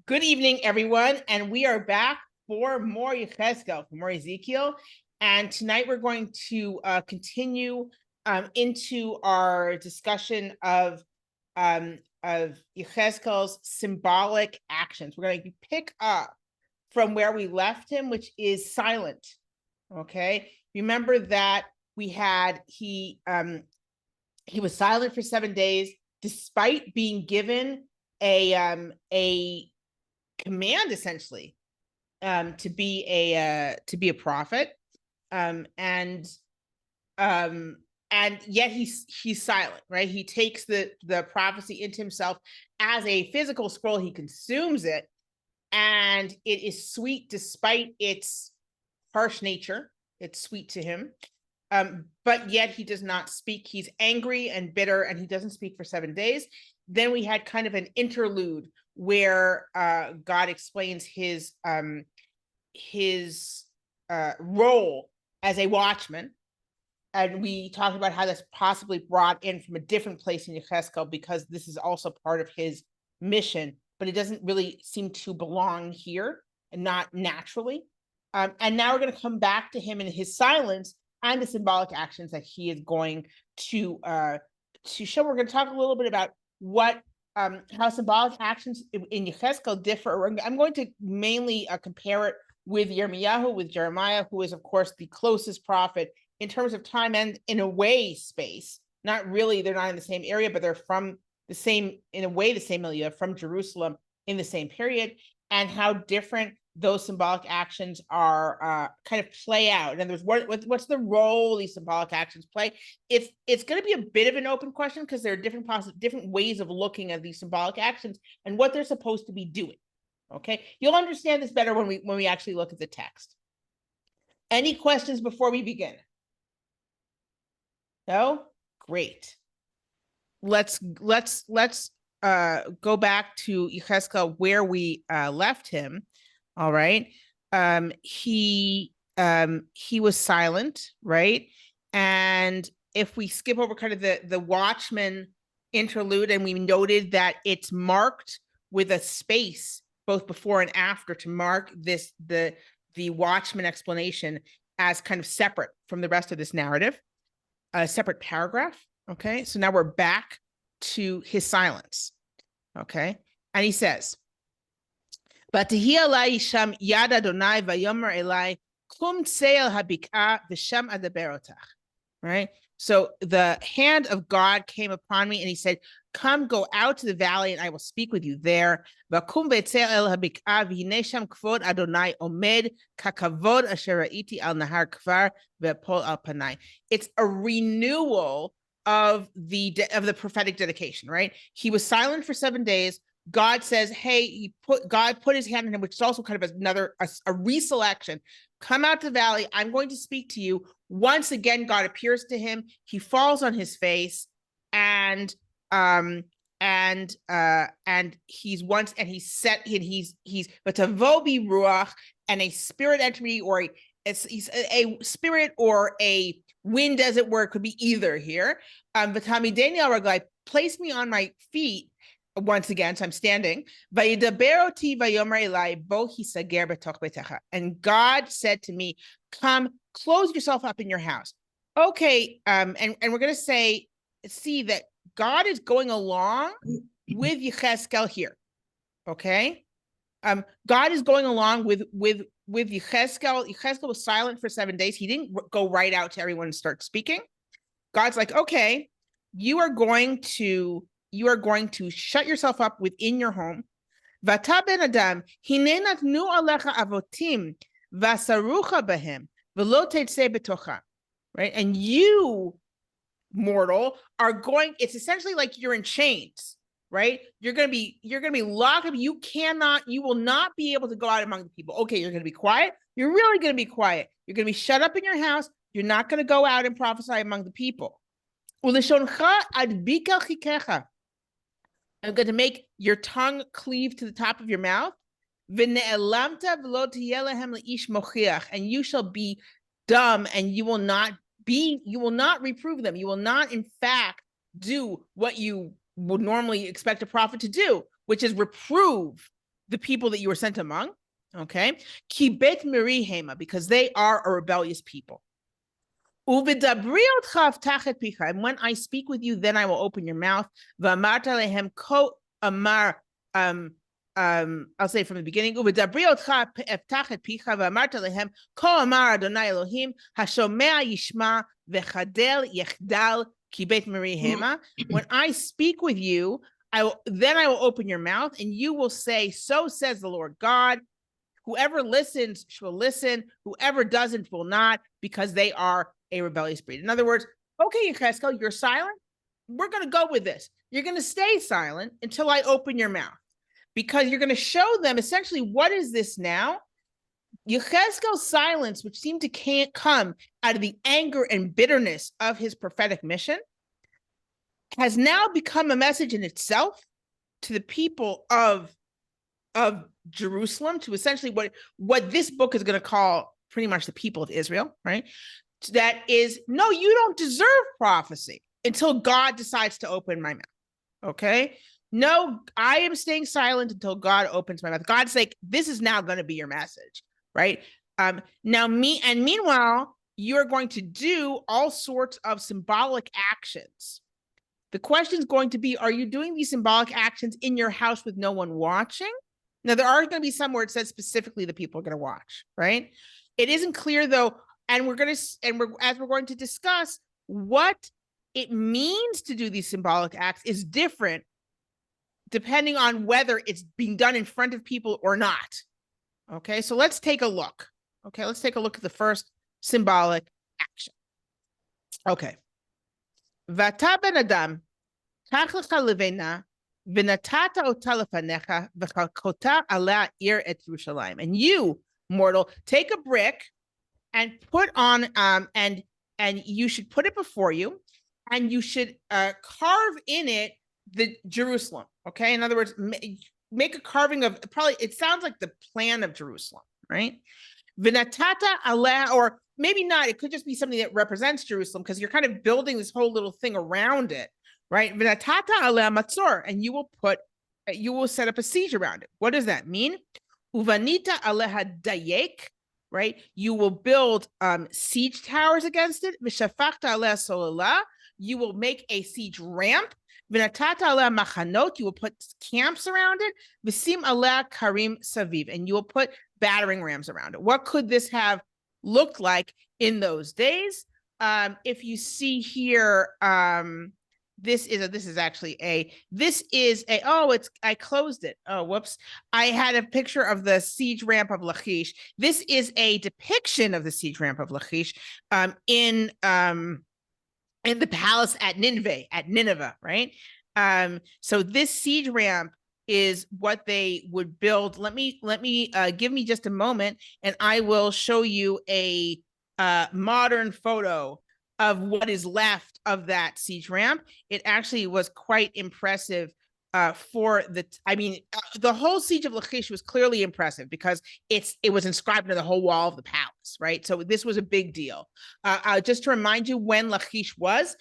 Good evening, everyone, and we are back for more Yechezkel, for more Ezekiel. And tonight we're going to continue into our discussion of Yechezkel's symbolic actions. We're going to pick up from where we left him, which is silent. Okay, remember that he was silent for 7 days, despite being given a command essentially to be a prophet, and yet he's silent, right? He takes the prophecy into himself as a physical scroll. He consumes it, and it is sweet despite its harsh nature. It's sweet to him, but yet he does not speak. He's angry and bitter, and he doesn't speak for 7 days. Then we had kind of an interlude where God explains his role as a watchman, and we talked about how that's possibly brought in from a different place in Yechezkel, because this is also part of his mission, but it doesn't really seem to belong here and not naturally. And now we're going to come back to him in his silence and the symbolic actions that he is going to show. We're going to talk a little bit about what how symbolic actions in Yechezkel differ. I'm going to mainly compare it with Yirmiyahu, with Jeremiah, who is, of course, the closest prophet in terms of time and, in a way, space. Not really, they're not in the same area, but they're from the same, in a way, the same milieu, from Jerusalem in the same period, and how different those symbolic actions are kind of play out. And there's what's the role these symbolic actions play? It's going to be a bit of an open question, because there are different ways of looking at these symbolic actions and what they're supposed to be doing. Okay, you'll understand this better when we actually look at the text. Any questions before we begin? No? Great. Let's go back to Yechezkel where we left him. All right. He was silent, right? And if we skip over kind of the watchman interlude, and we noted that it's marked with a space both before and after to mark this the watchman explanation as kind of separate from the rest of this narrative, a separate paragraph. Okay, so now we're back to his silence. Okay, and he says, "V'tihi alai sham yad Adonai v'yomer elai kum tseil habikah v'sham adaber otach." Right. So the hand of God came upon me, and he said, "Come, go out to the valley, and I will speak with you there." V'kum v'tseil el habikah v'hinei sham kvod Adonai omed kakavod asher ra'iti al nahar kvar ve'pol al panai. It's a renewal of the prophetic dedication, right? He was silent for 7 days. God says, hey, God put his hand on him, which is also kind of another a reselection. Come out to the valley. I'm going to speak to you. Once again, God appears to him. He falls on his face, and he's but to vobi ruach, and a spirit entered me, or a spirit or a wind, as it were. It could be either here. V'tamideni al raglai, place me on my feet. Once again, so I'm standing. And God said to me, come, close yourself up in your house. Okay, and we're going to see that God is going along with Yechezkel here. Okay, God is going along with Yechezkel. Yechezkel was silent for 7 days. He didn't go right out to everyone and start speaking. God's like, okay, you are going to shut yourself up within your home. Vata ben adam, hine natnu alecha avotim, vasarucha behem, velo tetzeh betocha. Right? And you, mortal, it's essentially like you're in chains, right? You're gonna be locked up. You will not be able to go out among the people. Okay, you're gonna be quiet. You're really gonna be quiet. You're gonna be shut up in your house. You're not gonna go out and prophesy among the people. I'm going to make your tongue cleave to the top of your mouth. And you shall be dumb, and you will not reprove them. You will not, in fact, do what you would normally expect a prophet to do, which is reprove the people that you were sent among. Okay, kibet mirihema, because they are a rebellious people. And when I speak with you, then I will open your mouth. I'll say from the beginning. When I speak with you, then I will open your mouth, and you will say, "So says the Lord God." Whoever listens will listen. Whoever doesn't will not, because they are a rebellious breed. In other words, okay, Yechezkel, you're silent. We're going to go with this. You're going to stay silent until I open your mouth, because you're going to show them essentially what is this now. Yechezkel's silence, which seemed to can't come out of the anger and bitterness of his prophetic mission, has now become a message in itself to the people of Jerusalem, to essentially what this book is going to call pretty much the people of Israel, right? That is, no, you don't deserve prophecy until God decides to open my mouth. Okay? No, I am staying silent until God opens my mouth. God's like, this is now going to be your message, right? Meanwhile, you're going to do all sorts of symbolic actions. The question is going to be, are you doing these symbolic actions in your house with no one watching? Now, there are going to be some where it says specifically the people are going to watch, right? It isn't clear, though, as we're going to discuss, what it means to do these symbolic acts is different depending on whether it's being done in front of people or not. Okay, so let's take a look. Okay, let's take a look at the first symbolic action. Okay. Vata ben adam, kach lecha levena, v'natata ota lefanecha, v'chalkota alea ir et Yerushalayim. And you, mortal, take a brick and put on, and you should put it before you, and you should carve in it the Jerusalem. Okay, in other words, make a carving of, probably, it sounds like the plan of Jerusalem, right? V'natata alea, or maybe not, it could just be something that represents Jerusalem, because you're kind of building this whole little thing around it, right? V'natata alea matzor, and you will set up a siege around it. What does that mean? Uvanita aleha dayek, right? You will build siege towers against it. V'shafachta alea solala, you will make a siege ramp. V'natata alea machanot, you will put camps around it. V'sim alea karim saviv, and you will put battering rams around it. What could this have looked like in those days? If you see here, this is I closed it. Oh, whoops. I had a picture of the siege ramp of Lachish. This is a depiction of the siege ramp of Lachish in the palace at Nineveh, right? So this siege ramp is what they would build. Let me give me just a moment, and I will show you a modern photo of what is left of that siege ramp. It actually was quite impressive the whole siege of Lachish was clearly impressive because it was inscribed into the whole wall of the palace, right? So this was a big deal. Just to remind you when Lachish was,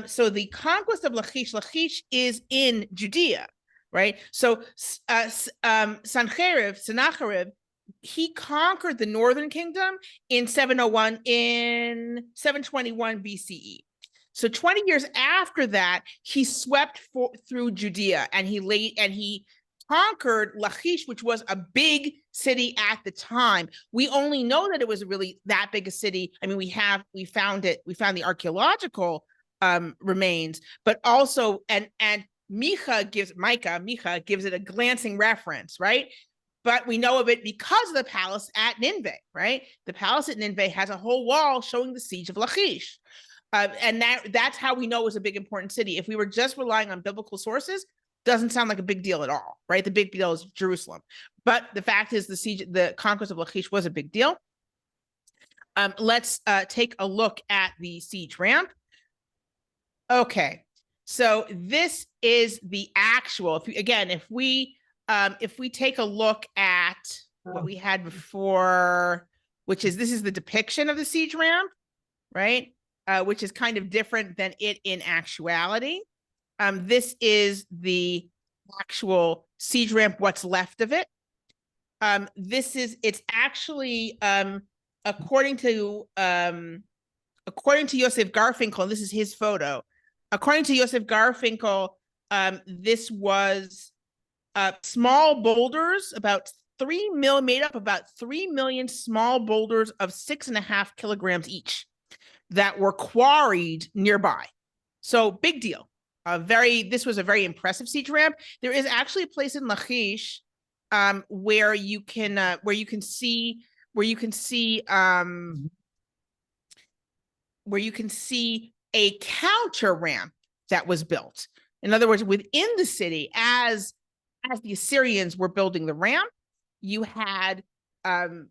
so the conquest of Lachish is in Judea, right? So Sennacherib, he conquered the northern kingdom in 721 BCE. So 20 years after that, he swept through Judea, and he conquered Lachish, which was a big city at the time. We only know that it was really that big a city. I mean, we found the archaeological remains, but also and Micah gives it a glancing reference, right? But we know of it because of the palace at Nineveh, right? The palace at Nineveh has a whole wall showing the siege of Lachish. And that's how we know it was a big, important city. If we were just relying on biblical sources, doesn't sound like a big deal at all, right? The big deal is Jerusalem. But the fact is the conquest of Lachish was a big deal. Let's take a look at the siege ramp. Okay, so this is the actual, if we take a look at what we had before, this is the depiction of the siege ramp, right? Which is kind of different than it in actuality. This is the actual siege ramp, what's left of it, It's actually according to Joseph Garfinkel, and this is his photo. According to Joseph Garfinkel, this was small boulders, about 3 mil, made up about 3 million small boulders of 6.5 kilograms each that were quarried nearby. So big deal. This was a very impressive siege ramp. There is actually a place in Lachish where you can see a counter ramp that was built. In other words, within the city, as the Assyrians were building the ramp, you had hold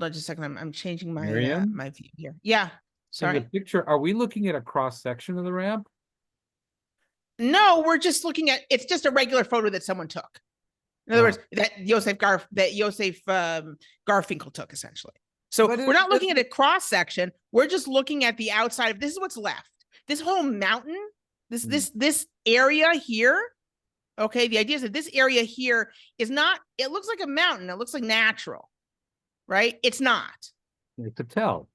on just a second. I'm changing my my view here. Yeah. Sorry. In the picture, are we looking at a cross section of the ramp? No, we're just looking at, it's just a regular photo that someone took. In other words, that Joseph Garfinkel took, essentially. So we're not looking at a cross section. We're just looking at the outside of, this is what's left. This whole mountain, this area here. Okay, the idea is that this area here is not, it looks like a mountain. It looks like natural, right? It's not. It's a tell.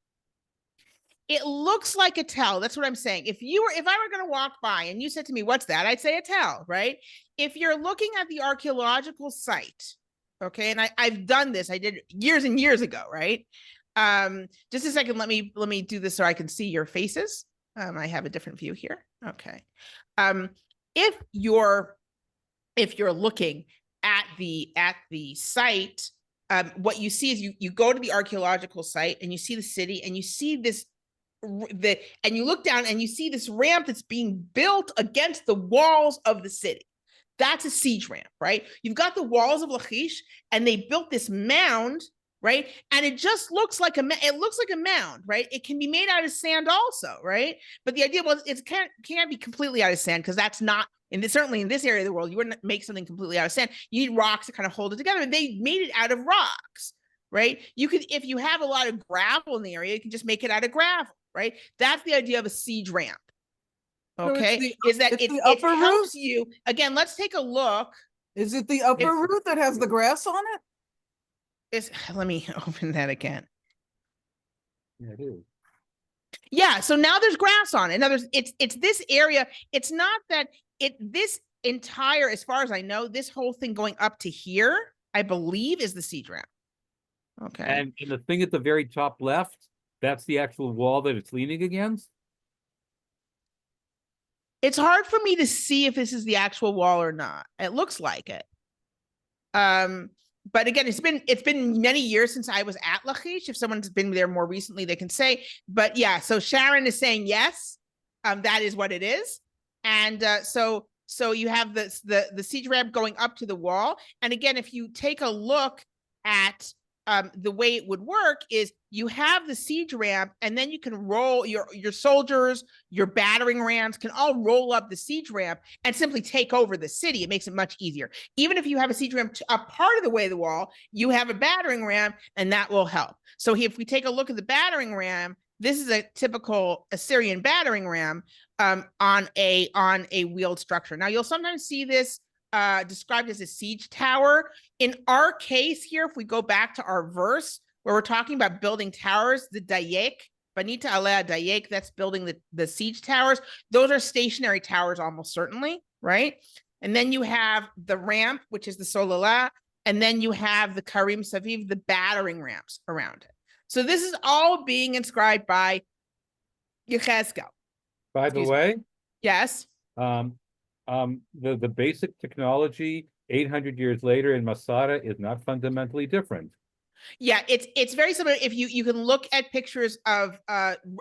It looks like a tell. That's what I'm saying. If I were going to walk by and you said to me, what's that? I'd say a tell, right? If you're looking at the archaeological site, okay, and I've done this, I did years and years ago, right? Just a second, let me do this so I can see your faces. I have a different view here. Okay. If you're looking at the site, what you see is you go to the archaeological site and you see the city and you see this, and you look down and you see this ramp that's being built against the walls of the city. That's a siege ramp, right? You've got the walls of Lachish and they built this mound, right? And it just looks like a mound, right? It can be made out of sand also, right? But the idea was it can't be completely out of sand, because that's not, certainly in this area of the world, you wouldn't make something completely out of sand. You need rocks to kind of hold it together. And they made it out of rocks, right? You could, if you have a lot of gravel in the area, you can just make it out of gravel, right? That's the idea of a siege ramp. Okay, so it helps you. Again, let's take a look. Is it the upper root that has the grass on it? Let me open that again. Yeah, it is. Yeah, so now there's grass on it. In other words, it's this area. It's not that this entire, as far as I know, this whole thing going up to here, I believe, is the siege ramp. Okay. And the thing at the very top left, that's the actual wall that it's leaning against? It's hard for me to see if this is the actual wall or not. It looks like it. But again, it's been many years since I was at Lachish. If someone's been there more recently, they can say. But yeah, so Sharon is saying yes, that is what it is. And so you have the siege ramp going up to the wall. And again, if you take a look at the way it would work is you have the siege ramp, and then you can roll your soldiers, your battering rams can all roll up the siege ramp and simply take over the city. It makes it much easier. Even if you have a siege ramp a part of the way of the wall, you have a battering ram, and that will help. So if we take a look at the battering ram, this is a typical Assyrian battering ram on a wheeled structure. Now you'll sometimes see this described as a siege tower. In our case here, if we go back to our verse where we're talking about building towers, the dayek, Banita alea dayek, that's building the siege towers. Those are stationary towers almost certainly, right? And then you have the ramp, which is the solala, and then you have the karim saviv, the battering ramps around it. So this is all being inscribed by Yechezkel. By the way, yes. The basic technology 800 years later in Masada is not fundamentally different. Yeah, it's very similar. If you can look at pictures of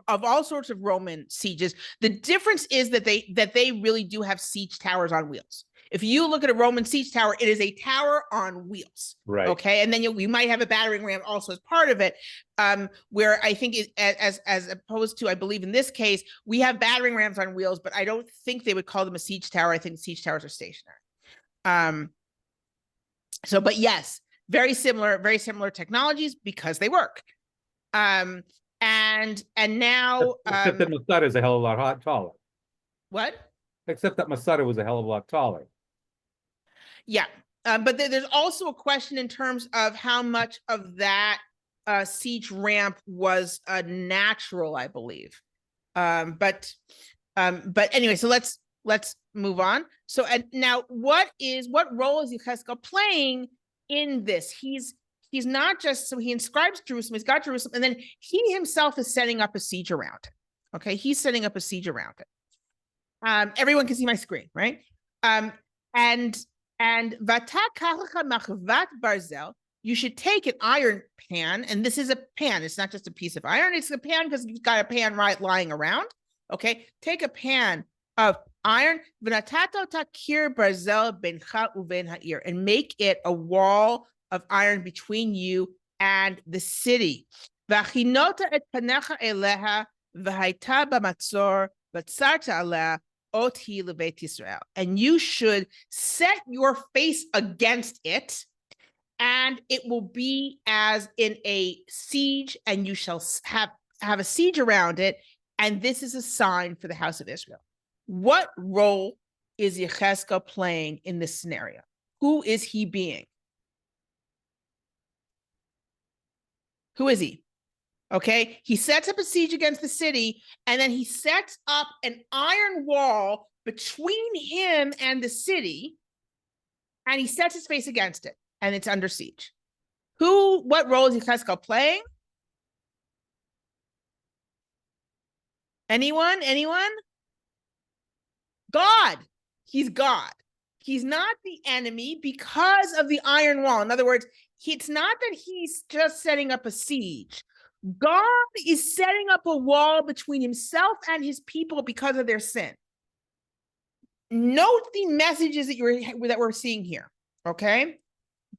all sorts of Roman sieges, the difference is that they really do have siege towers on wheels. If you look at a Roman siege tower, it is a tower on wheels. Right. Okay, and then you might have a battering ram also as part of it. Where I think as opposed to, I believe in this case, we have battering rams on wheels, but I don't think they would call them a siege tower. I think siege towers are stationary. But yes, very similar technologies because they work. And now except that Masada is a hell of a lot taller. What? Except that Masada was a hell of a lot taller. Yeah. But there's also a question in terms of how much of that siege ramp was natural, I believe. But anyway, so let's move on. So and now what role is Yechezkel playing in this? He's not just, so he inscribes Jerusalem, he's got Jerusalem, and then he himself is setting up a siege around it. Okay, he's setting up a siege around it. Everyone can see my screen, right? And Vata Kalacha Machvat Barzel, you should take an iron pan, and this is a pan, it's not just a piece of iron, it's a pan because you've got a pan lying around. Okay, take a pan of iron, v'natato takir barzel bencha uven ha'ir, and make it a wall of iron between you and the city. V'achinota et panecha eleha v'haita b'matzor v'tzarta aleh oti levet Yisrael, and you should set your face against it, and it will be as in a siege, and you shall have a siege around it. And this is a sign for the house of Israel. What role is Yechezkel playing in this scenario? Who is he being? Who is he? Okay, he sets up a siege against the city, and then he sets up an iron wall between him and the city, and he sets his face against it, and it's under siege. What role is Yechezkel playing? Anyone? God. He's God. He's not the enemy because of the iron wall. In other words, it's not that he's just setting up a siege. God is setting up a wall between himself and his people because of their sin. Note the messages that we're seeing here, okay?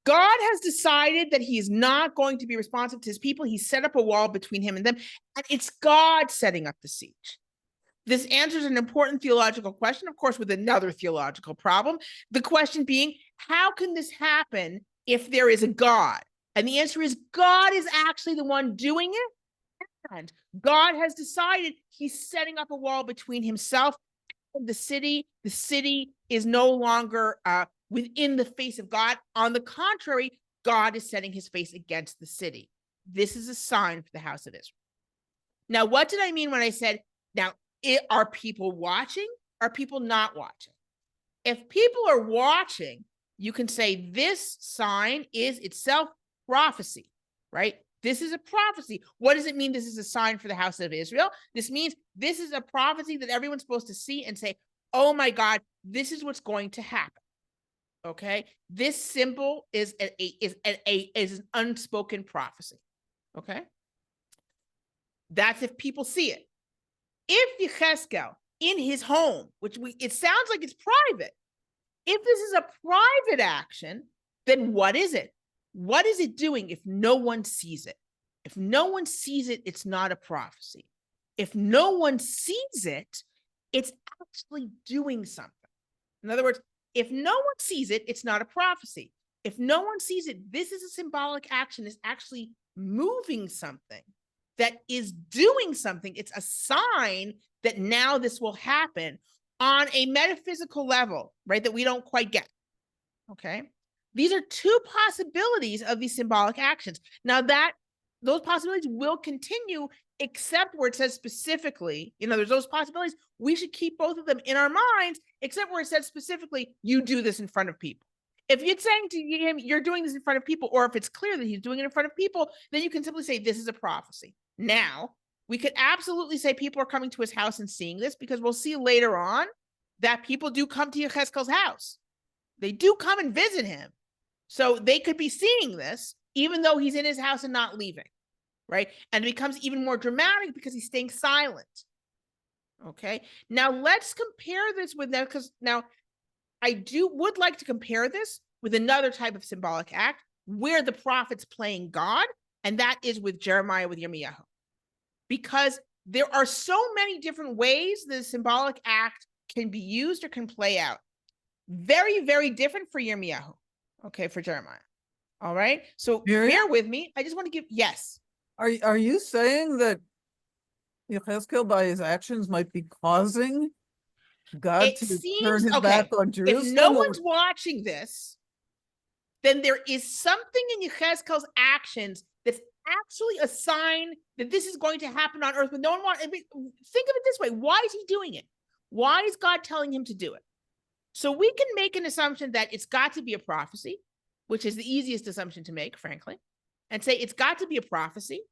God has decided that he is not going to be responsive to his people. He set up a wall between him and them, and it's God setting up the siege. This answers an important theological question, of course, with another theological problem. The question being, how can this happen if there is a God? And the answer is God is actually the one doing it. And God has decided he's setting up a wall between himself and the city. The city is no longer within the face of God. On the contrary, God is setting his face against the city. This is a sign for the house of Israel. Now, what did I mean when I said, now, are people watching? Are people not watching? If people are watching, you can say this sign is itself prophecy, right? This is a prophecy. What does it mean this is a sign for the house of Israel? This means this is a prophecy that everyone's supposed to see and say, oh my God, this is what's going to happen. Okay? This symbol is an unspoken prophecy. Okay? That's if people see it. If Yechezkel in his home, it sounds like it's private. If this is a private action, then what is it? What is it doing if no one sees it? If no one sees it, it's not a prophecy. If no one sees it, it's actually doing something. In other words, if no one sees it, it's not a prophecy. If no one sees it, this is a symbolic action. It's actually moving something that is doing something. It's a sign that now this will happen on a metaphysical level, right? That we don't quite get. Okay. These are two possibilities of these symbolic actions. Now those possibilities will continue, except where it says specifically, there's those possibilities. We should keep both of them in our minds, except where it says specifically, you do this in front of people. If you're saying to him, you're doing this in front of people, or if it's clear that he's doing it in front of people, then you can simply say, this is a prophecy. Now, we could absolutely say people are coming to his house and seeing this, because we'll see later on that people do come to Yechezkel's house. They do come and visit him. So they could be seeing this, even though he's in his house and not leaving, right? And it becomes even more dramatic because he's staying silent. Okay, now let's compare this with that, because now I would like to compare this with another type of symbolic act where the prophet's playing God, and that is with Jeremiah, with Yirmiyahu. Because there are so many different ways the symbolic act can be used or can play out. Very, very different for Yirmiyahu, okay, for Jeremiah. All right, so bear with me. I just want to give, yes. Are you saying that Yechezkel by his actions might be causing God to turn his back on Jerusalem? If no one's watching this, then there is something in Yechezkel's actions that's actually a sign that this is going to happen on earth, but no one wants. Think of it this way: why is he doing it? Why is God telling him to do it? So we can make an assumption that it's got to be a prophecy, which is the easiest assumption to make, frankly, and say it's got to be a prophecy.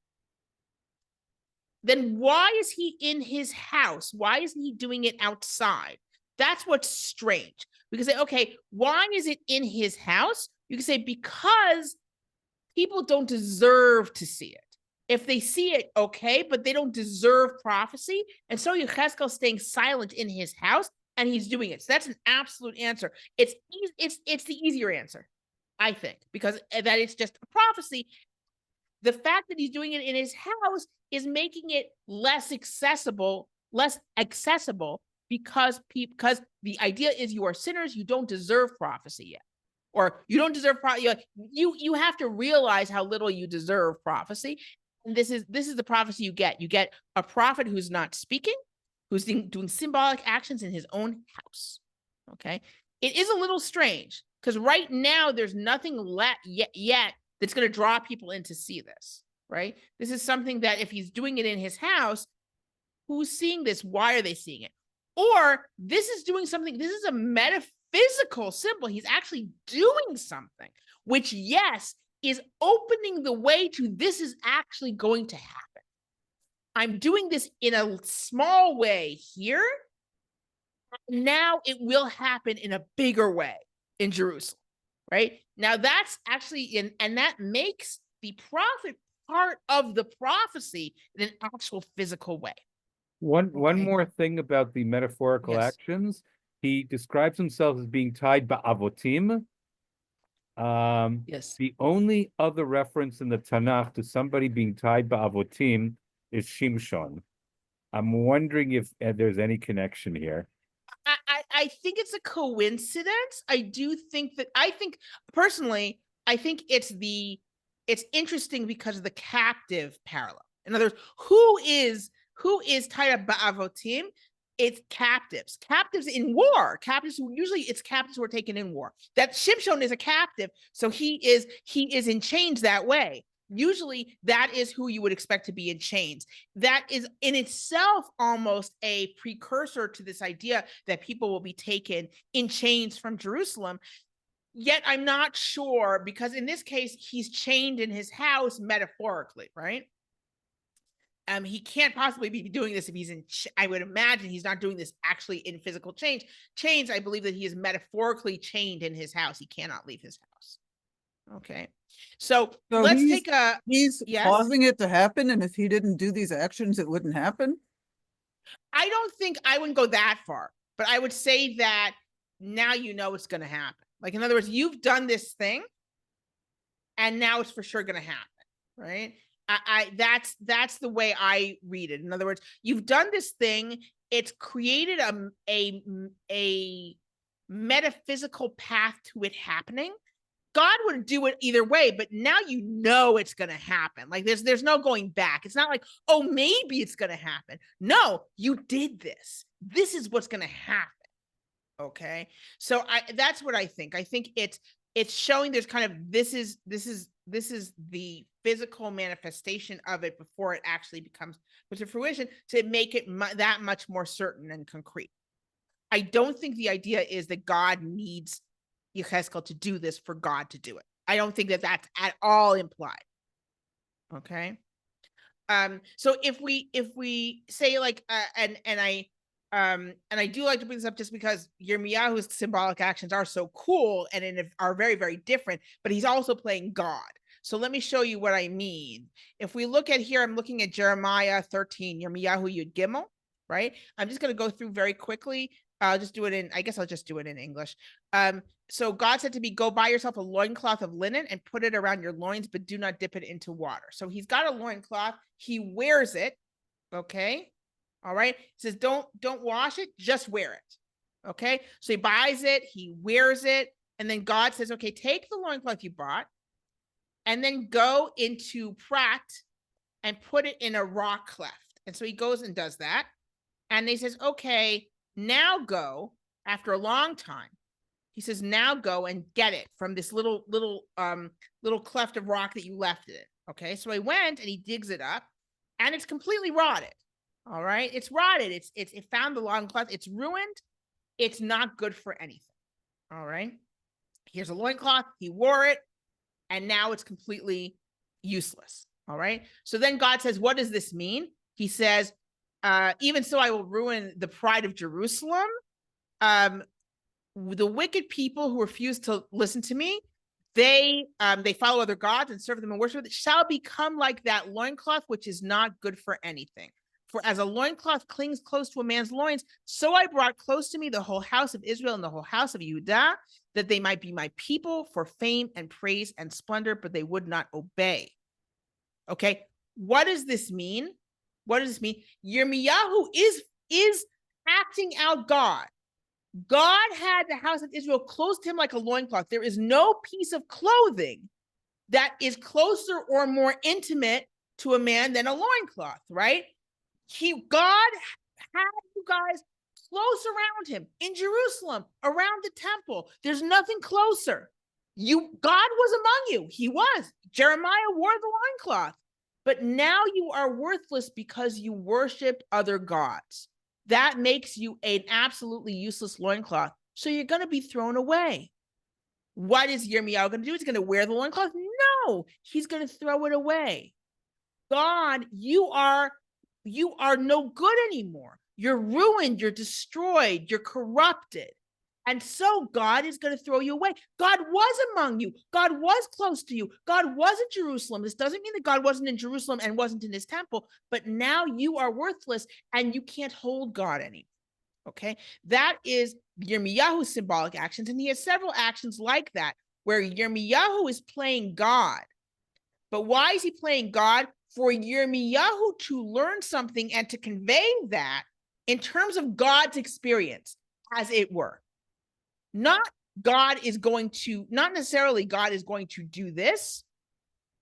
Then why is he in his house? Why isn't he doing it outside? That's what's strange. We can say, okay, why is it in his house? You can say because people don't deserve to see it. If they see it, okay, but they don't deserve prophecy. And so Yechezkel's staying silent in his house, and he's doing it. So that's an absolute answer. It's the easier answer, I think, because that it's just a prophecy. The fact that he's doing it in his house is making it less accessible because the idea is you are sinners, you don't deserve prophecy yet. Or you don't deserve prophecy. You have to realize how little you deserve prophecy. And this is the prophecy you get. You get a prophet who's not speaking, who's doing symbolic actions in his own house. Okay. It is a little strange because right now there's nothing yet that's going to draw people in to see this, right? This is something that if he's doing it in his house, who's seeing this? Why are they seeing it? Or this is doing something, this is a metaphysical symbol. He's actually doing something, which, yes, is opening the way to this is actually going to happen. I'm doing this in a small way here. Now it will happen in a bigger way in Jerusalem, right? Now that's actually and that makes the prophet part of the prophecy in an actual physical way. One Okay. more thing about the metaphorical Yes. actions. He describes himself as being tied ba'avotim. Yes. The only other reference in the Tanakh to somebody being tied ba'avotim is Shimshon. I'm wondering if there's any connection here. I think it's a coincidence. I think personally, I think it's interesting because of the captive parallel. In other words, who is tied up ba'avotim? It's captives in war, captives who usually it's captives who are taken in war. That Shimshon is a captive, so he is in chains that way. Usually that is who you would expect to be in chains. That is in itself almost a precursor to this idea that people will be taken in chains from Jerusalem. Yet I'm not sure, because in this case, he's chained in his house metaphorically, right? He can't possibly be doing this if he's in, I would imagine he's not doing this actually in physical chains. I believe that he is metaphorically chained in his house. He cannot leave his house. Okay. So let's take a, he's yes? causing it to happen, and if he didn't do these actions, it wouldn't happen. I don't think I wouldn't go that far, but I would say that now you know it's going to happen. Like, in other words, you've done this thing and now it's for sure going to happen, right? That's the way I read it. In other words, you've done this thing, it's created a metaphysical path to it happening. God would do it either way, but now you know it's going to happen. Like there's no going back. It's not like, oh, maybe it's going to happen. No, you did this. This is what's going to happen. Okay. So that's what I think. I think it's showing there's kind of this is the physical manifestation of it before it actually comes to fruition to make it that much more certain and concrete. I don't think the idea is that God needs Yechezkel to do this for God to do it. I don't think that that's at all implied. Okay. So if we say like, and I do like to bring this up just because Yirmiyahu's symbolic actions are so cool and are very, very different, but he's also playing God. So let me show you what I mean. If we look at here, I'm looking at Jeremiah 13, Yirmiyahu Yud Gimel, right? I'm just going to go through very quickly. I'll just do it in English. So God said to me, go buy yourself a loincloth of linen and put it around your loins, but do not dip it into water. So he's got a loincloth. He wears it. Okay. All right. He says, don't wash it, just wear it. Okay. So he buys it, he wears it. And then God says, okay, take the loincloth you bought and then go into Prat and put it in a rock cleft. And so he goes and does that. And he says, okay, now go after a long time. He says, now go and get it from this little cleft of rock that you left it in. Okay, so he went and he digs it up, and it's completely rotted. All right, it's rotted. It found the loincloth. It's ruined. It's not good for anything. All right, here's a loincloth. He wore it, and now it's completely useless. All right, so then God says, what does this mean? He says, even so, I will ruin the pride of Jerusalem. The wicked people who refuse to listen to me, they follow other gods and serve them and worship. It shall become like that loincloth, which is not good for anything. For as a loincloth clings close to a man's loins, so I brought close to me the whole house of Israel and the whole house of Judah, that they might be my people for fame and praise and splendor, but they would not obey. Okay, what does this mean? What does this mean? Yirmiyahu is acting out God. God had the house of Israel close to him like a loincloth. There is no piece of clothing that is closer or more intimate to a man than a loincloth, right? God had you guys close around him in Jerusalem, around the temple. There's nothing closer. God was among you. He was. Jeremiah wore the loincloth. But now you are worthless because you worshiped other gods. That makes you an absolutely useless loincloth. So you're going to be thrown away. What is Yirmiyahu going to do? He's going to wear the loincloth? No, he's going to throw it away. God, you are no good anymore. You're ruined. You're destroyed. You're corrupted. And so God is going to throw you away. God was among you. God was close to you. God was in Jerusalem. This doesn't mean that God wasn't in Jerusalem and wasn't in his temple, but now you are worthless and you can't hold God anymore. Okay, that is Yirmiyahu's symbolic actions. And he has several actions like that where Yirmiyahu is playing God. But why is he playing God? For Yirmiyahu to learn something and to convey that in terms of God's experience, as it were. Not necessarily God is going to do this,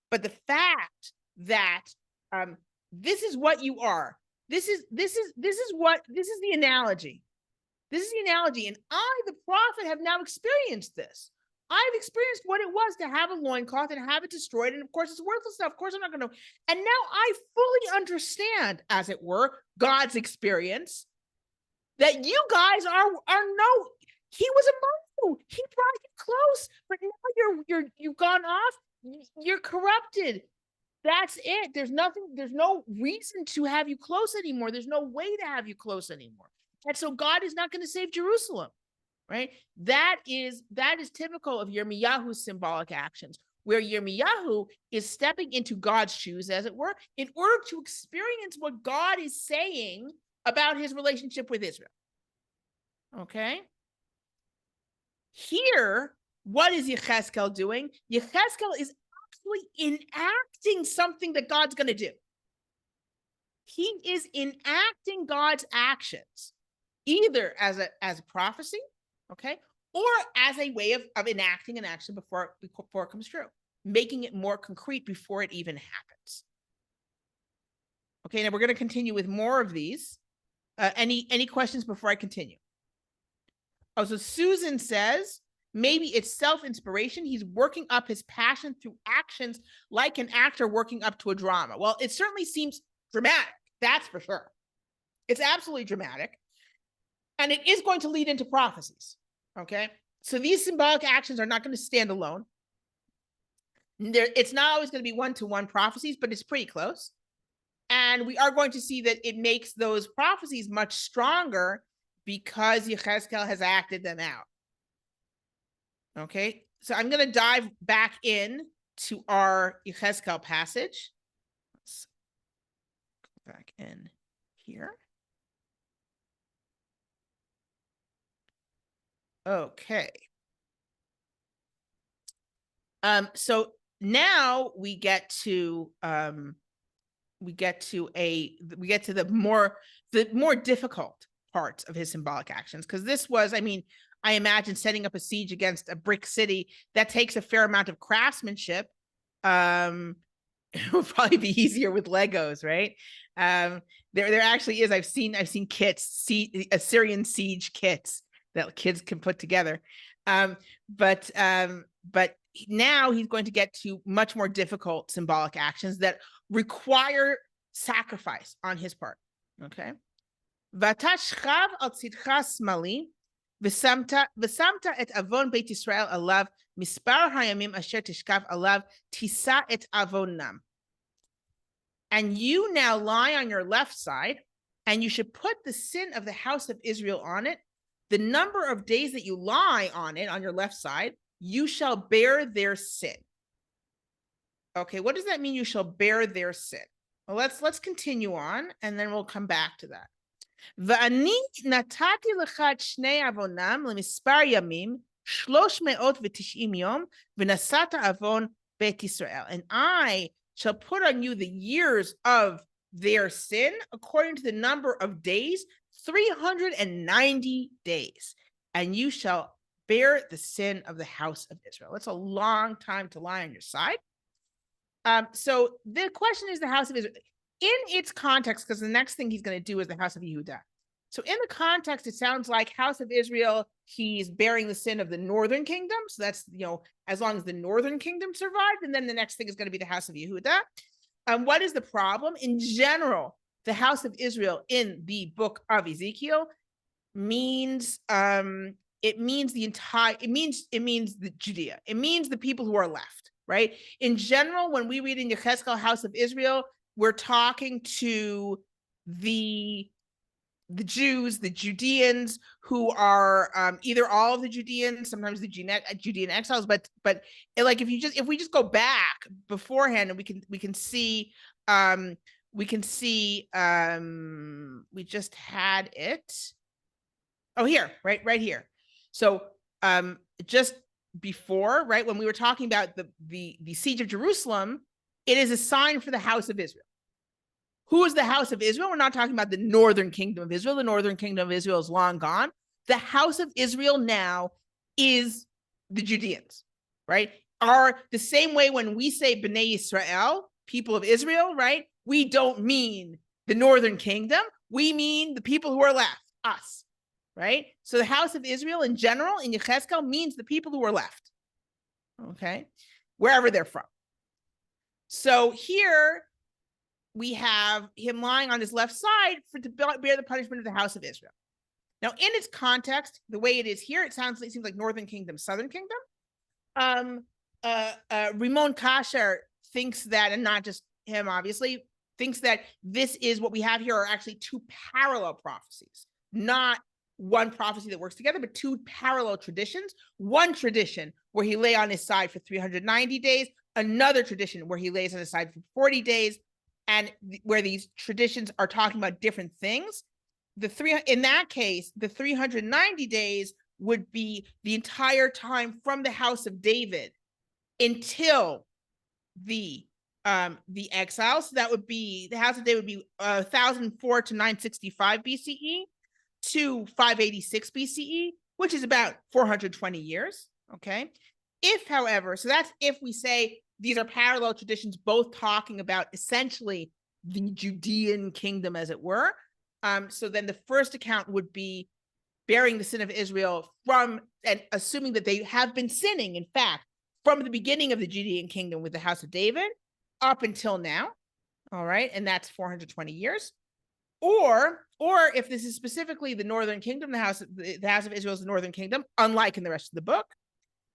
but the fact that this is what you are. This is the analogy. This is the analogy. And I, the prophet, have now experienced this. I've experienced what it was to have a loincloth and have it destroyed. And of course, it's worthless stuff. Of course, I'm not going to. And now I fully understand, as it were, God's experience. That you guys are no. He was among you. He brought you close, but now you've gone off. You're corrupted. That's it. There's no reason to have you close anymore. There's no way to have you close anymore. And so God is not going to save Jerusalem, right? That is typical of Yirmiyahu's symbolic actions, where Yirmiyahu is stepping into God's shoes, as it were, in order to experience what God is saying about his relationship with Israel. Okay? Here, what is Yechezkel doing? Yechezkel is actually enacting something that God's going to do. He is enacting God's actions, either as a prophecy, okay, or as a way of enacting an action before it comes true, making it more concrete before it even happens. Okay, now we're going to continue with more of these. Any questions before I continue? Oh, so Susan says, maybe it's self-inspiration. He's working up his passion through actions like an actor working up to a drama. Well, it certainly seems dramatic. That's for sure. It's absolutely dramatic. And it is going to lead into prophecies. Okay. So these symbolic actions are not going to stand alone. It's not always going to be one-to-one prophecies, but it's pretty close. And we are going to see that it makes those prophecies much stronger because Yechezkel has acted them out. Okay, so I'm going to dive back in to our Yechezkel passage. Let's go back in here. Okay. So now we get to the more difficult parts of his symbolic actions, because this was, I imagine, setting up a siege against a brick city that takes a fair amount of craftsmanship. It will probably be easier with Legos, right? There actually is. I've seen kits, Assyrian siege kits that kids can put together. But now he's going to get to much more difficult symbolic actions that require sacrifice on his part. Okay. Vatashchav al tzidcha smali, v'samta et avon beit Yisrael alav, mispar hayamim asher tishkav alav, tisa et avonam. And you now lie on your left side, and you should put the sin of the house of Israel on it. The number of days that you lie on it, on your left side, you shall bear their sin. Okay, what does that mean? You shall bear their sin. Well, let's continue on, and then we'll come back to that. V'ani natati lechat shnei avonam lemispar yamim 390 yom v'nasata avon beit Yisrael. And I shall put on you the years of their sin according to the number of days, 390 days, and you shall bear the sin of the house of Israel. That's a long time to lie on your side. So the question is the house of Israel in its context, because the next thing he's going to do is the house of Yehuda. So in the context, it sounds like house of Israel, he's bearing the sin of the northern kingdom. So that's, as long as the northern kingdom survived, and then the next thing is going to be the house of Yehuda. What is the problem? In general, the house of Israel in the book of Ezekiel means it means the Judea. It means the people who are left, right? In general, when we read in Yechezkel, house of Israel, we're talking to the Jews, the Judeans, who are either all of the Judeans, sometimes the Judean exiles, but like if we just go back beforehand, and we can see we just had it. Oh, here, right here. So just before, right, when we were talking about the siege of Jerusalem, it is a sign for the house of Israel. Who is the house of Israel? We're not talking about the northern kingdom of Israel. The northern kingdom of Israel is long gone. The house of Israel now is the Judeans, right? Are the same way when we say Bnei Yisrael, people of Israel, right? We don't mean the northern kingdom. We mean the people who are left, us, right? So the house of Israel in general in Yechezkel means the people who are left, okay? Wherever they're from. So here, we have him lying on his left side to bear the punishment of the house of Israel. Now, in its context, the way it is here, it seems like northern kingdom, southern kingdom. Ramon Kasher thinks that, and not just him, obviously, thinks that this is what we have here are actually two parallel prophecies, not one prophecy that works together, but two parallel traditions. One tradition where he lay on his side for 390 days, another tradition where he lays on his side for 40 days, and where these traditions are talking about different things. In that case, the 390 days would be the entire time from the house of David until the exile. So that would be the house of David would be 1004 to 965 BCE to 586 BCE, which is about 420 years. Okay. If, however, so that's if we say these are parallel traditions, both talking about essentially the Judean kingdom, as it were. So then the first account would be bearing the sin of Israel from, and assuming that they have been sinning, in fact, from the beginning of the Judean kingdom with the house of David up until now. All right. And that's 420 years. Or if this is specifically the northern kingdom, the house of Israel is the northern kingdom, unlike in the rest of the book,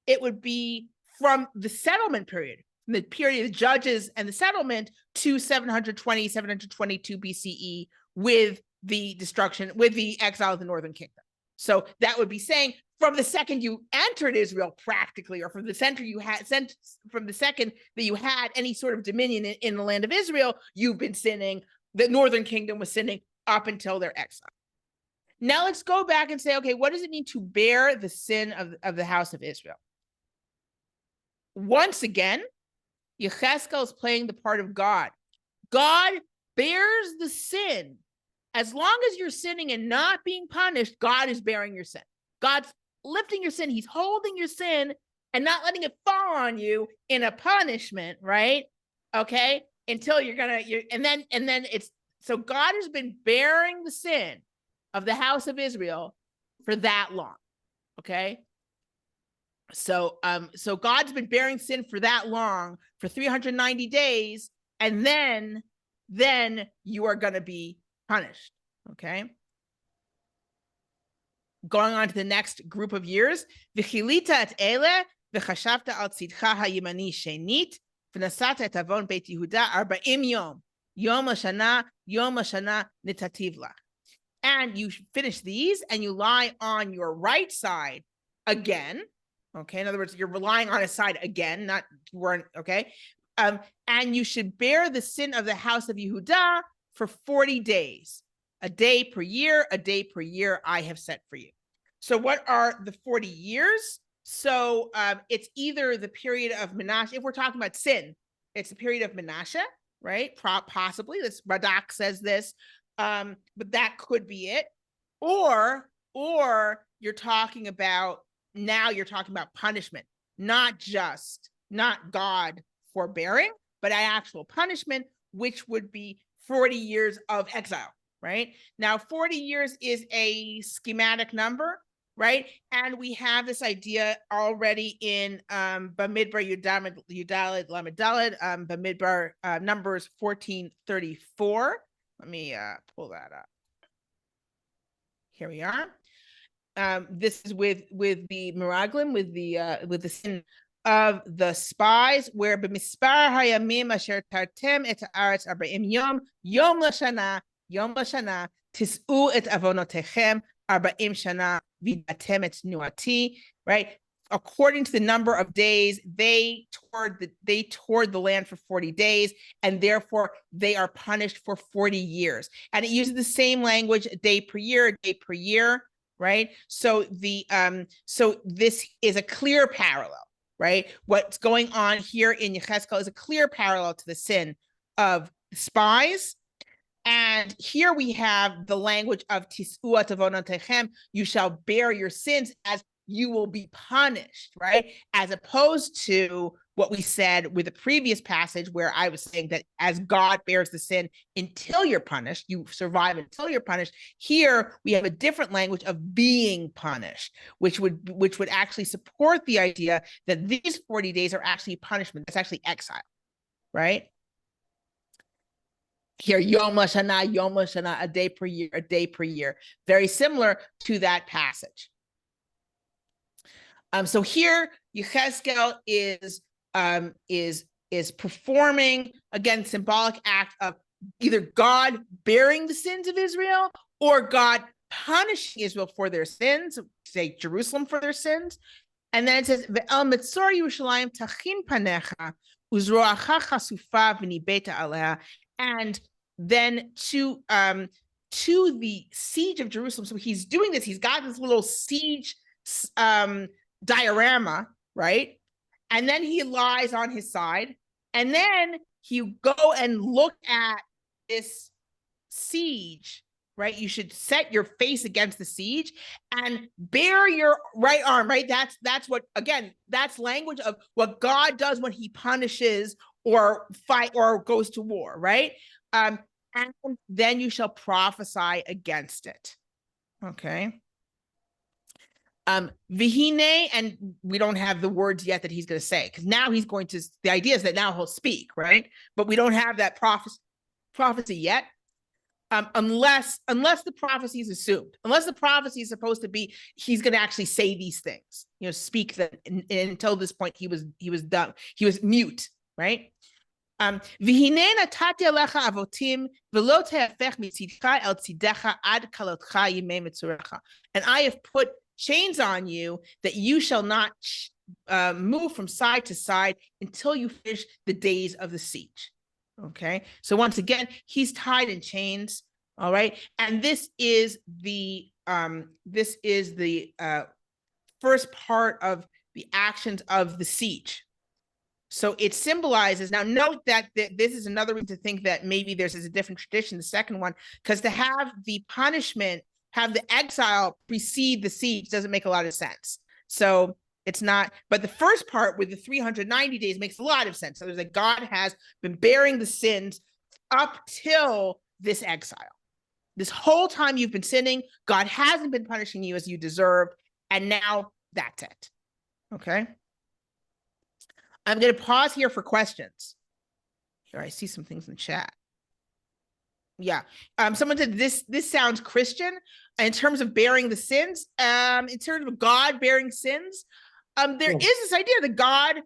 it would be from the settlement period, from the period of the judges and the settlement to 722 BCE with the destruction, with the exile of the northern kingdom. So that would be saying from the second you entered Israel practically, or from the second that you had any sort of dominion in the land of Israel, you've been sinning. The northern kingdom was sinning up until their exile. Now let's go back and say, okay, what does it mean to bear the sin of the house of Israel? Once again, Yechezkel is playing the part of God. God bears the sin. As long as you're sinning and not being punished, God is bearing your sin. God's lifting your sin. He's holding your sin and not letting it fall on you in a punishment, right? Okay, until and then it's, so God has been bearing the sin of the house of Israel for that long, okay? So God's been bearing sin for that long, for 390 days, and then you are going to be punished. Okay. Going on to the next group of years. V'chilita et ele, v'chashavta al tzidcha hayimani shenit, v'nasata et avon beit Yehuda 40 yom. Yom hashana nitativ lach. And you finish these and you lie on your right side again. Okay, in other words, you're relying on a side again, not you weren't, okay. And you should bear the sin of the house of Yehuda for 40 days. A day per year I have set for you. So what are the 40 years? So it's either the period of Menashe, if we're talking about sin, it's the period of Menashe, right? Possibly, this Radak says this, but that could be it. Or you're talking about punishment, not God forbearing, but an actual punishment, which would be 40 years of exile, right? Now, 40 years is a schematic number, right? And we have this idea already in Bamidbar Yudalit Lamed Daled, Bamidbar Numbers 14:34. Let me pull that up. Here we are. This is with the Meraglim, with the sin of the spies, where b'mispar hayamim asher tartem et haaretz 40 yom lashana tis'u et avonotechem 40 shana vidatem et nuati. Right, according to the number of days they toured the land for 40 days, and therefore they are punished for 40 years. And it uses the same language, a day per year, right? So so this is a clear parallel, right? What's going on here in Yechezkel is a clear parallel to the sin of spies. And here we have the language of tis'u et avonotechem, you shall bear your sins as you will be punished, right? As opposed to what we said with the previous passage where I was saying that as God bears the sin until you're punished, you survive until you're punished. Here we have a different language of being punished, which would actually support the idea that these 40 days are actually punishment. That's actually exile, right? Here, Yom Lashana, a day per year, very similar to that passage. So here, Yechezkel is performing, again, symbolic act of either God bearing the sins of Israel or God punishing Israel for their sins, say Jerusalem for their sins. And then it says, Ve'el Mitzor Yerushalayim tachin panecha uzroacha chasufa v'nibeta aleha. And then to the siege of Jerusalem. So he's doing this. He's got this little siege diorama, right? And then he lies on his side. And then you go and look at this siege, right? You should set your face against the siege and bare your right arm, right? That's what, again, that's language of what God does when he punishes or fight or goes to war, right? And then you shall prophesy against it. Okay. Vihine, and we don't have the words yet that he's going to say, because now he's going to, the idea is that now he'll speak, right? But we don't have that prophecy yet. Unless the prophecy is assumed, unless the prophecy is supposed to be, he's going to actually say these things, speak them. And until this point, he was dumb. He was mute, right? And I have put chains on you that you shall not move from side to side until you finish the days of the siege. Okay, so once again, he's tied in chains. All right, and this is the first part of the actions of the siege. So it symbolizes, now note that this is another reason to think that maybe there's a different tradition, the second one, because to have the punishment, have the exile precede the siege doesn't make a lot of sense. So it's not, but the first part with the 390 days makes a lot of sense. So there's like God has been bearing the sins up till this exile. This whole time you've been sinning, God hasn't been punishing you as you deserved, and now that's it. Okay. I'm going to pause here for questions. Here, I see some things in chat. Yeah. Someone said this sounds Christian in terms of bearing the sins. In terms of God bearing sins, there is this idea that God,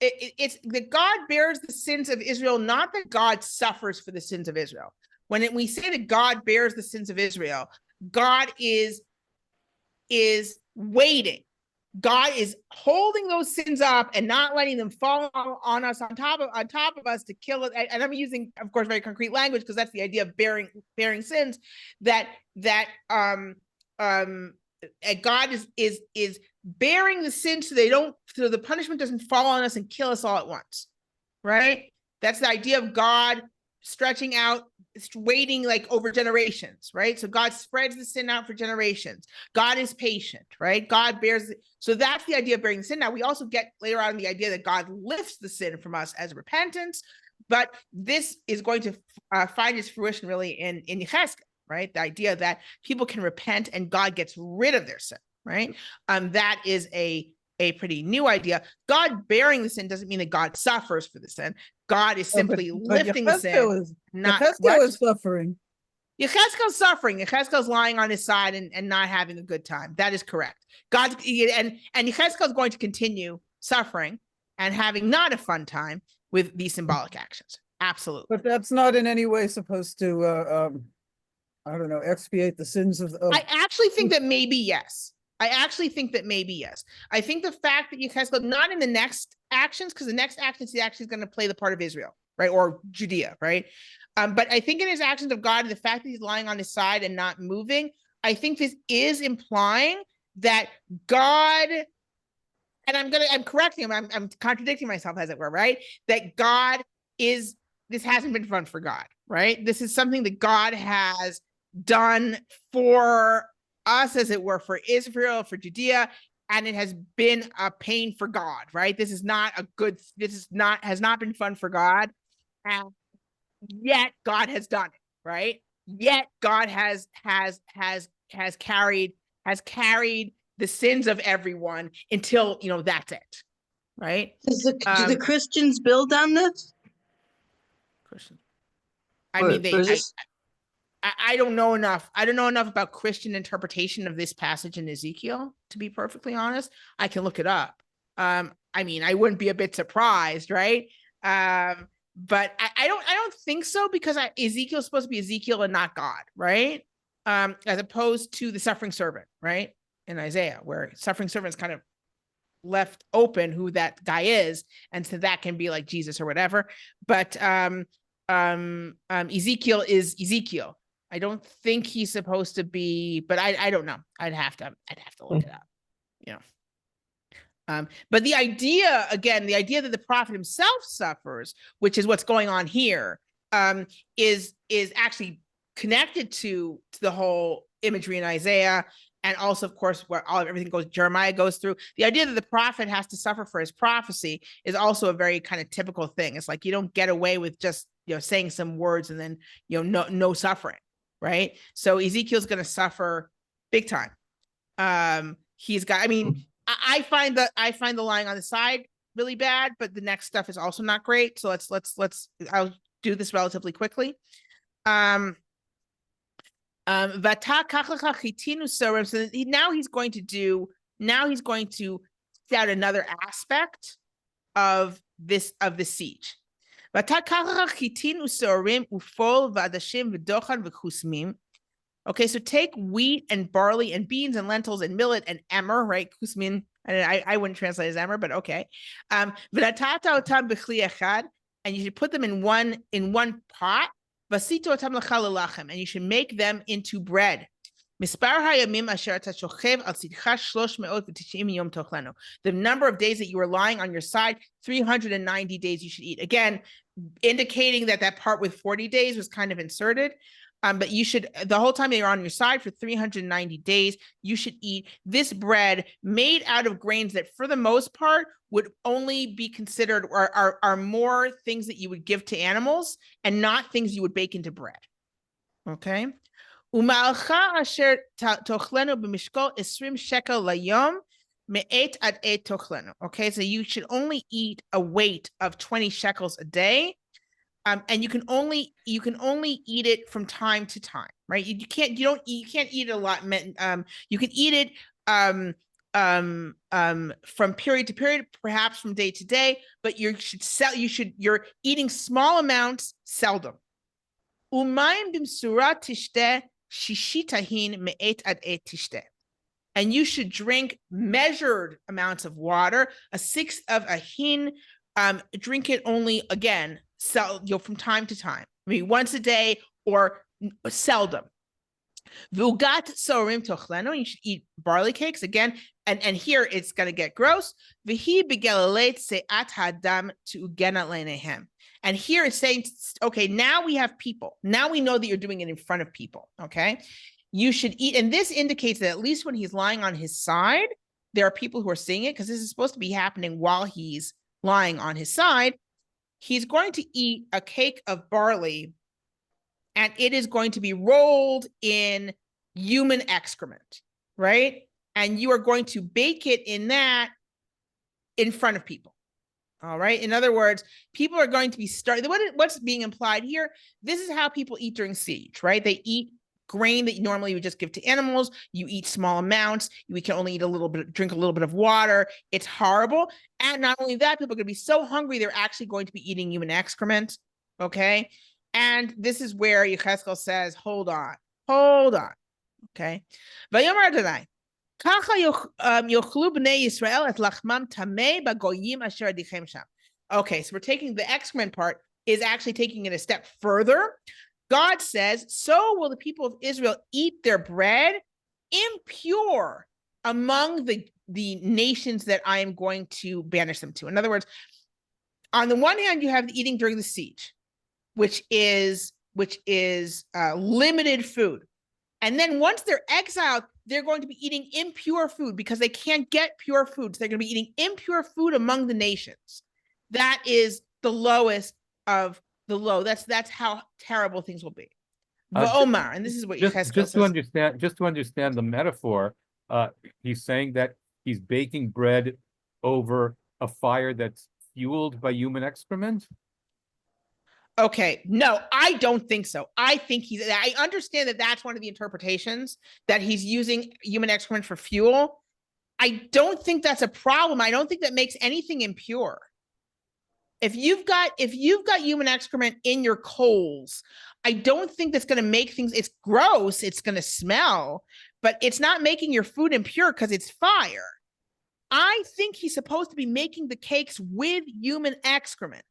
it's that God bears the sins of Israel, not that God suffers for the sins of Israel. When we say that God bears the sins of Israel, God is waiting. God is holding those sins up and not letting them fall on us on top of us to kill it. And I'm using, of course, very concrete language because that's the idea of bearing sins. God is bearing the sins so the punishment doesn't fall on us and kill us all at once, right? That's the idea of God stretching out, waiting like over generations, right? So God spreads the sin out for generations. God is patient, right? God bears. So that's the idea of bearing the sin. Now we also get later on the idea that God lifts the sin from us as repentance, but this is going to find its fruition really in Yechezkel, right? The idea that people can repent and God gets rid of their sin, right? That is a pretty new idea. God bearing the sin doesn't mean that God suffers for the sin. God is simply lifting the sin. Yechezkel is suffering. Yechezkel's suffering. Yechezkel's lying on his side and not having a good time. That is correct. And Yechezkel is going to continue suffering and having not a fun time with these symbolic actions. Absolutely. But that's not in any way supposed to, I don't know, expiate the sins of. I actually think that maybe yes. I think the fact that Yechezkel, not in the next actions, because the next actions he actually is going to play the part of Israel, right? Or Judea, right? But I think in his actions of God, the fact that he's lying on his side and not moving, I think this is implying that God, and I'm correcting him, I'm contradicting myself as it were, right? That God is, this hasn't been fun for God, right? This is something that God has done for us, as it were, for Israel, for Judea, and it has been a pain for God, right? This has not been fun for God, and yet God has done it, right? Yet God has carried the sins of everyone until, that's it, right? Do the Christians build on this? Christian. I mean, I don't know enough. I don't know enough about Christian interpretation of this passage in Ezekiel, to be perfectly honest. I can look it up. I mean, I wouldn't be a bit surprised, right? But I don't think so, because Ezekiel is supposed to be Ezekiel and not God, right? As opposed to the suffering servant, right? In Isaiah, where suffering servant is kind of left open who that guy is, and so that can be like Jesus or whatever. But Ezekiel is Ezekiel. I don't think he's supposed to be, but I don't know. I'd have to look it up. But the idea that the prophet himself suffers, which is what's going on here, is actually connected to the whole imagery in Isaiah, and also, of course, where everything Jeremiah goes through. The idea that the prophet has to suffer for his prophecy is also a very kind of typical thing. It's like you don't get away with just saying some words and then no suffering. Right. So Ezekiel's going to suffer big time. He's got, I mean, I find the lying on the side really bad, but the next stuff is also not great. So I'll do this relatively quickly. So now he's going to set out another aspect of the siege. Okay, so take wheat and barley and beans and lentils and millet and emmer, right? Kusmin, I wouldn't translate as emmer, but okay. And you should put them in one pot. And you should make them into bread. The number of days that you are lying on your side, 390 days you should eat. Again, indicating that part with 40 days was kind of inserted. But you should, the whole time you're on your side for 390 days, you should eat this bread made out of grains that for the most part would only be considered or are more things that you would give to animals and not things you would bake into bread. Okay. me'et ad et tochlenu. Okay, so you should only eat a weight of 20 shekels a day. And you can only eat it from time to time, right? You can't eat it a lot. You can eat it from period to period, perhaps from day to day, but you're eating small amounts seldom. Umayim b'msura tishteh shishitahin me'et ad et tishteh. And you should drink measured amounts of water, a sixth of a hin. Drink it only, again, from time to time. I mean, once a day or seldom. Vugat sorim tochlenu. You should eat barley cakes again. And here it's going to get gross. V'hi begelalet se'at hadam tu'gena leinehem. And here it's saying, okay, now we have people. Now we know that you're doing it in front of people. Okay. You should eat, and this indicates that at least when he's lying on his side, there are people who are seeing it, because this is supposed to be happening while he's lying on his side. He's going to eat a cake of barley, and it is going to be rolled in human excrement, right? And you are going to bake it in that in front of people. All right. In other words, people are going to be what's being implied here? This is how people eat during siege, right? They eat grain that normally you would just give to animals. You eat small amounts. We can only eat a little bit, drink a little bit of water. It's horrible. And not only that, people are going to be so hungry, they're actually going to be eating human excrement. Okay. And this is where Yechezkel says, hold on. Okay. Vayomer Adonai. Okay, so we're taking the excrement part, is actually taking it a step further. God says, so will the people of Israel eat their bread impure among the nations that I am going to banish them to. In other words, on the one hand, you have the eating during the siege, which is limited food. And then once they're exiled, they're going to be eating impure food because they can't get pure food. So they're going to be eating impure food among the nations. That is the lowest of the low. That's how terrible things will be. Omar, and this is what just says. to understand the metaphor, he's saying that he's baking bread over a fire that's fueled by human excrement. Okay, no, I don't think so. I understand that that's one of the interpretations, that he's using human excrement for fuel. I don't think that's a problem. I don't think that makes anything impure. If you've got human excrement in your coals, I don't think that's going to make things, it's gross, it's going to smell, but it's not making your food impure because it's fire. I think he's supposed to be making the cakes with human excrement.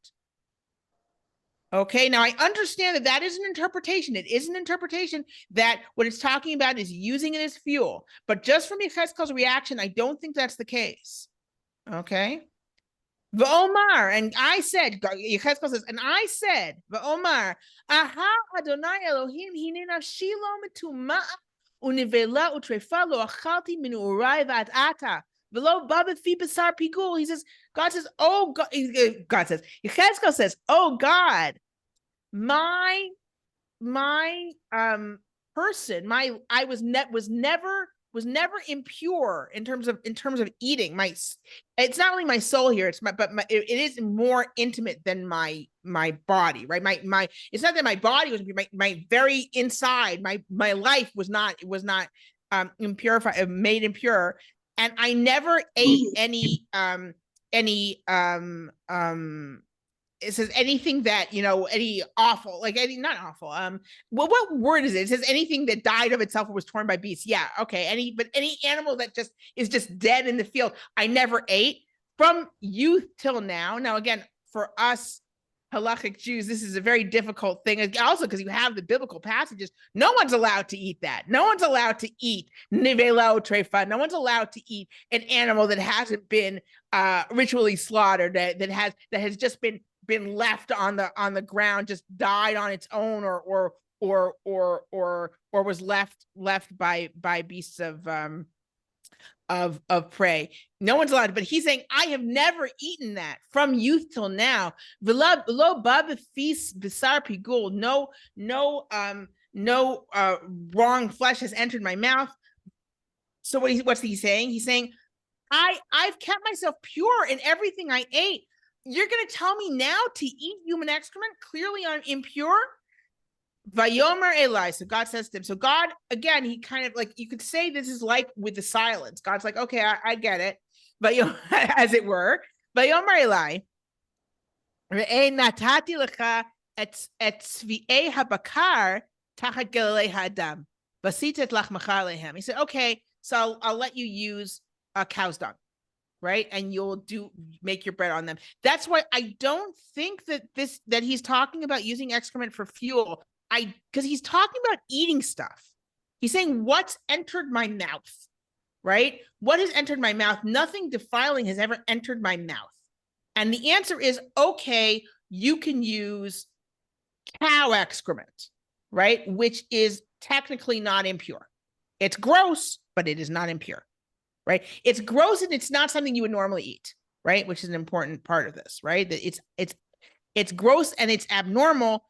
Okay, now I understand that is an interpretation. It is an interpretation that what it's talking about is using it as fuel. But just from Yechezkel's reaction, I don't think that's the case. Okay. V'omar, and I said, Yechezkel says, and I said, V'omar, aha Adonai Elohim hinena shilo metuma univela utrefa lo achalti min urai v'at ata v'lo babefi besar pigul. He says, God says, oh God, Yechezkel says, oh God, my person, I was never impure in terms of eating. It's not only my soul here, it is more intimate than my body, right? It's not that my body was my very inside, my life was not impurified, made impure, and I never ate any it says anything that, any awful, like any, not awful. What word is it? It says anything that died of itself or was torn by beasts. Yeah. Okay. Any animal that is just dead in the field, I never ate from youth till now. Now, again, for us halachic Jews, this is a very difficult thing. Also, because you have the biblical passages, no one's allowed to eat that. No one's allowed to eat nivela trefa. No one's allowed to eat an animal that hasn't been ritually slaughtered, that has just been left on the ground, just died on its own, or was left by beasts of prey. No one's allowed, but he's saying, I have never eaten that from youth till now. No wrong flesh has entered my mouth. So what's he saying? He's saying, I've kept myself pure in everything I ate. You're going to tell me now to eat human excrement? Clearly I'm impure. Vayomer Eli. So God says to him. So God, again, he kind of like, you could say this is like with the silence. God's like, okay, I get it. Vayomer, as it were. Vayomer Eli. Re'eh natati lecha et tzvi'ei habakar tachat gelei ha'adam. Vasita et lachmacha alehem. He said, okay, so I'll let you use cow's dung, right? And you'll make your bread on them. That's why I don't think that he's talking about using excrement for fuel. Because he's talking about eating stuff. He's saying what's entered my mouth, right? What has entered my mouth? Nothing defiling has ever entered my mouth. And the answer is, okay, you can use cow excrement, right? Which is technically not impure. It's gross, but it is not impure, right? It's gross and it's not something you would normally eat, right? Which is an important part of this, right? That it's gross and it's abnormal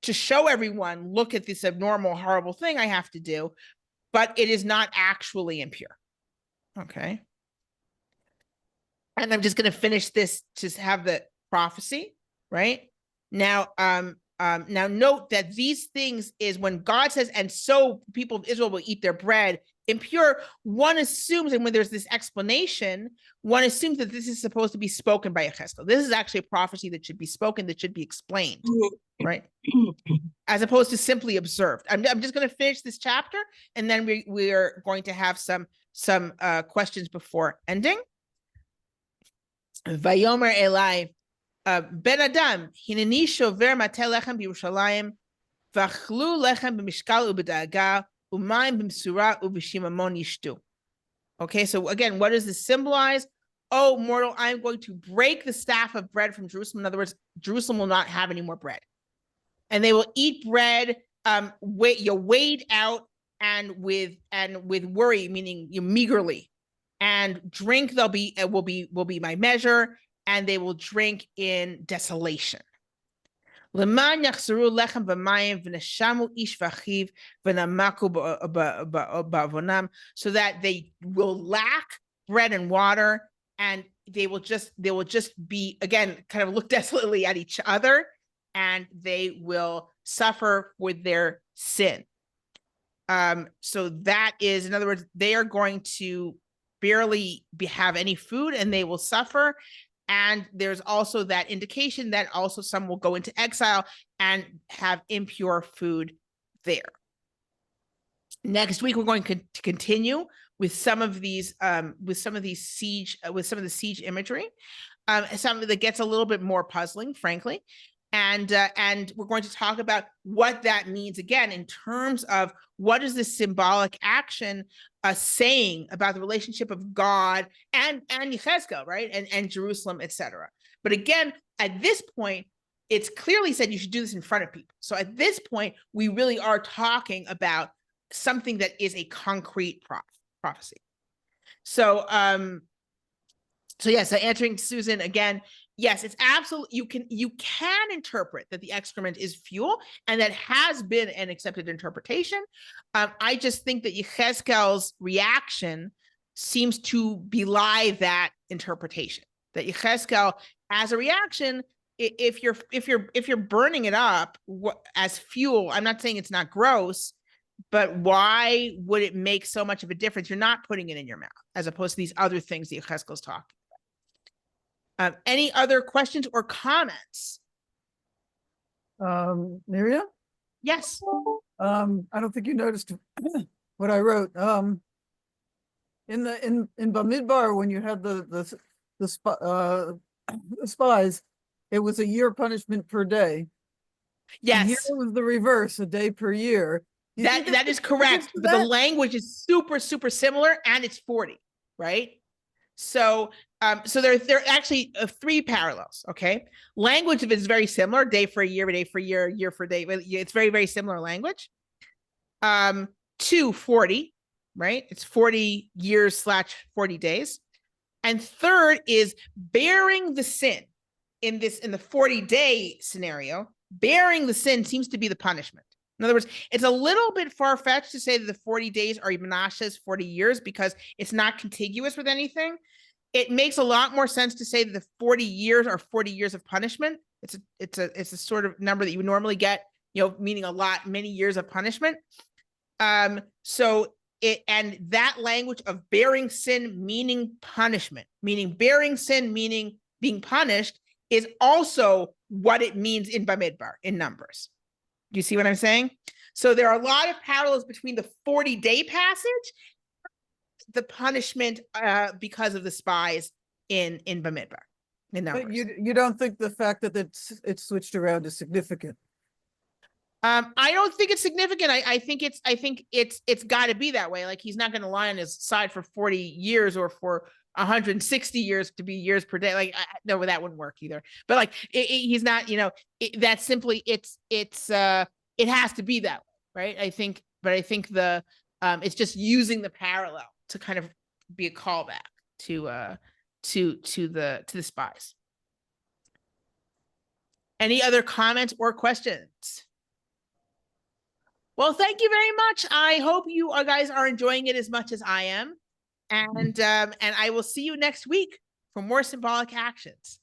to show everyone, look at this abnormal, horrible thing I have to do, but it is not actually impure. Okay. And I'm just going to finish this to have the prophecy, right? Now, now note that these things is when God says, and so people of Israel will eat their bread impure, one assumes, and when there's this explanation, one assumes that this is supposed to be spoken by Ezekiel. This is actually a prophecy that should be spoken, that should be explained, right? As opposed to simply observed. I'm just going to finish this chapter, and then we are going to have some questions before ending. Vayomer Eli, Ben Adam, hineni shover mateh lechem b'Yerushalayim, v'achlu lechem b'mishkal u'b'da'aga, u'mayim b'msura u'b'shimamon yishtu. Okay, so again, what does this symbolize? Oh, mortal, I'm going to break the staff of bread from Jerusalem. In other words, Jerusalem will not have any more bread. And they will eat bread, weighed out and with worry, meaning meagerly. And drink will be my measure, and they will drink in desolation. So that they will lack bread and water, and they will just be, again, kind of look desolately at each other, and they will suffer with their sin. So that is, in other words, they are going to barely have any food, and they will suffer. And there's also that indication that also some will go into exile and have impure food there. Next week, we're going to continue with some of these siege imagery, something that gets a little bit more puzzling, frankly. And we're going to talk about what that means again in terms of what is this symbolic action saying about the relationship of God and Ezekiel, right? And Jerusalem, etc. But again, at this point, it's clearly said you should do this in front of people. So at this point, we really are talking about something that is a concrete prophecy. So yes, answering Susan again, yes, it's absolutely, you can interpret that the excrement is fuel, and that has been an accepted interpretation. I just think that Ezekiel's reaction seems to belie that interpretation. That Ezekiel, as a reaction, if you're burning it up as fuel, I'm not saying it's not gross, but why would it make so much of a difference? You're not putting it in your mouth, as opposed to these other things that Ezekiel's talking. Any other questions or comments? Miriam? Yes. I don't think you noticed what I wrote. In Bamidbar, when you had the spies, it was a year punishment per day. Yes. And here was the reverse, a day per year. That is correct. But the language is super similar, and it's 40, right? So there are actually 3 parallels, okay? Language of it is very similar, day for a year, day for year, year for day. It's very similar language. 2, 40, right? It's 40 years / 40 days. And third is bearing the sin. In the 40-day scenario, bearing the sin seems to be the punishment. In other words, it's a little bit far-fetched to say that the 40 days are Menashe's 40 years because it's not contiguous with anything. It makes a lot more sense to say that the 40 years are 40 years of punishment. It's a sort of number that you would normally get, meaning many years of punishment. So and that language of bearing sin meaning punishment, meaning bearing sin meaning being punished, is also what it means in Bamidbar in Numbers. Do you see what I'm saying? So there are a lot of parallels between the 40-day passage, the punishment because of the spies in Bamidbar. In Numbers. But you don't think the fact that it's switched around is significant? I don't think it's significant. I think it's got to be that way. Like, he's not going to lie on his side for 40 years or for 160 years to be years per day. Like, no, that wouldn't work either. But like, he's not. That's simply it has to be that way, right? I think it's just using the parallel to kind of be a callback to the spies. Any other comments or questions? Well, thank you very much. I hope you guys are enjoying it as much as I am. And I will see you next week for more symbolic actions.